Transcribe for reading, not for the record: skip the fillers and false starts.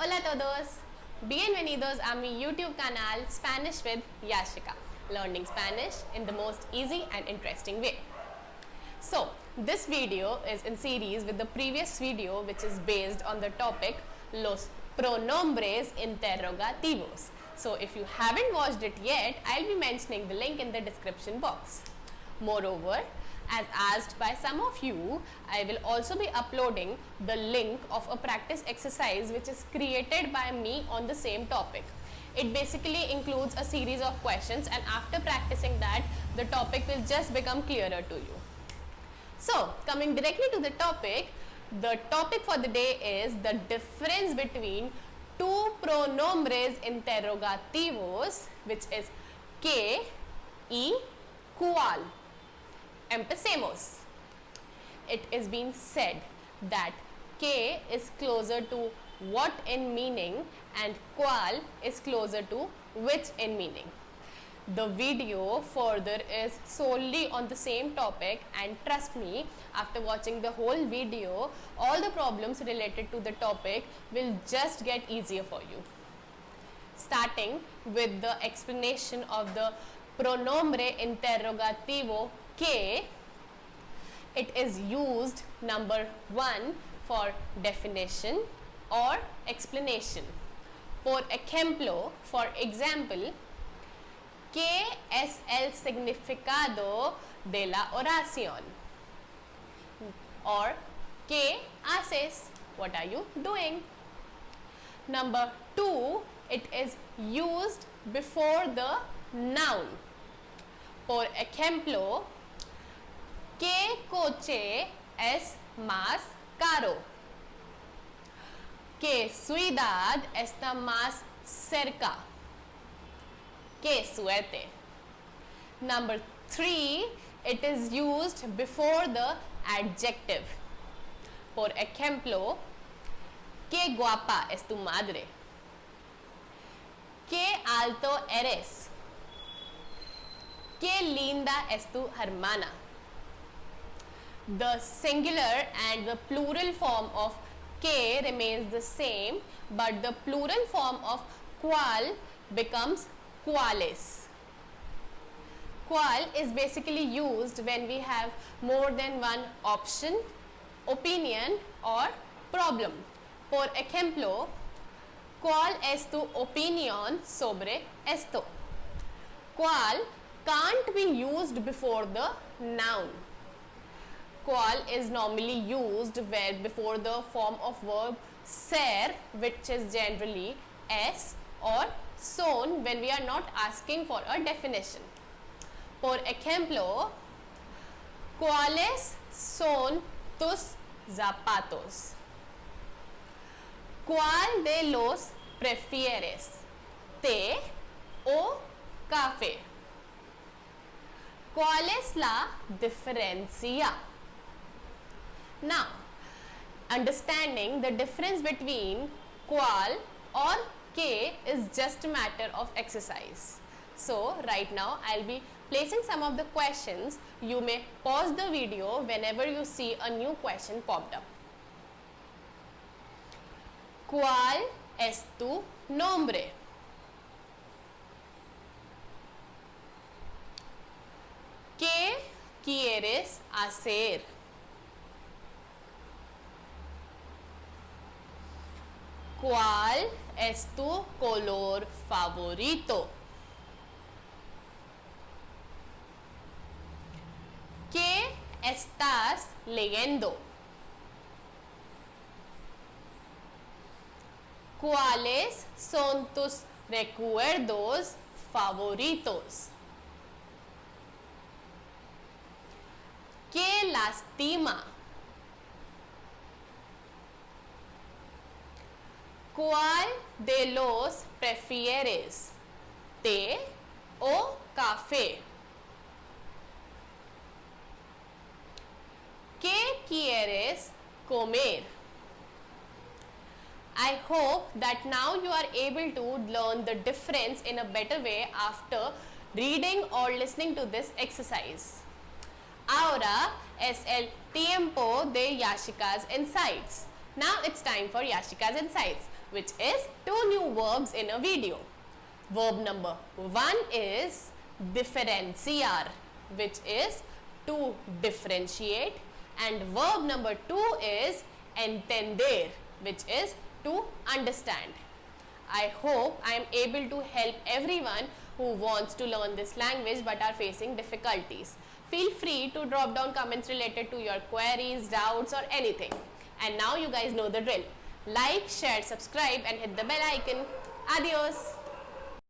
Hola todos, bienvenidos a mi YouTube canal Spanish with Yashika, learning Spanish in the most easy and interesting way. So, this video is in series with the previous video which is based on the topic Los pronombres interrogativos. So, if you haven't watched it yet, I'll be mentioning the link in the description box. Moreover, as asked by some of you, I will also be uploading the link of a practice exercise which is created by me on the same topic. It basically includes a series of questions, and after practicing that, the topic will just become clearer to you. So, coming directly to the topic for the day is the difference between two pronombres interrogativos, which is que y cuál. Empecemos. It is being said that que is closer to what in meaning and cuál is closer to which in meaning. The video further is solely on the same topic, and trust me, after watching the whole video, all the problems related to the topic will just get easier for you. Starting with the explanation of the pronombre interrogativo que, it is used number 1 for definition or explanation. Por ejemplo, for example, ¿qué es el significado de la oración? Or, ¿qué haces? What are you doing? Number 2, it is used before the noun. Por ejemplo, ¿qué coche es más caro? ¿Qué ciudad está más cerca? ¡Qué suerte! Number 3, it is used before the adjective. Por ejemplo, ¡qué guapa es tu madre! ¡Qué alto eres! ¡Qué linda es tu hermana! The singular and the plural form of que remains the same, but the plural form of cuál becomes cuáles. Cuál is basically used when we have more than one option, opinion or problem. Por ejemplo, ¿cuál es tu opinión sobre esto? ¿Cuál can't be used before the noun. ¿Cuál is normally used where before the form of verb ser, which is generally es, or son when we are not asking for a definition. Por ejemplo, ¿cuáles son tus zapatos? ¿Cuál de los prefieres? ¿Té o café? ¿Cuál es la diferencia? Now, understanding the difference between cuál or que is just a matter of exercise. So, right now I'll be placing some of the questions. You may pause the video whenever you see a new question popped up. ¿Cuál es tu nombre? ¿Qué quieres hacer? ¿Cuál es tu color favorito? ¿Qué estás leyendo? ¿Cuáles son tus recuerdos favoritos? ¿Qué lastima? ¿Cuál de los prefieres? ¿Té o café? ¿Qué quieres comer? I hope that now you are able to learn the difference in a better way after reading or listening to this exercise. Ahora es el tiempo de Yashika's Insights. Now it's time for Yashika's Insights, which is 2 new verbs in a video. Verb number 1 is differentiar, which is to differentiate, and verb number 2 is entender, which is to understand. I hope I am able to help everyone who wants to learn this language but are facing difficulties. Feel free to drop down comments related to your queries, doubts or anything. And now you guys know the drill. Like, share, subscribe and hit the bell icon. Adios.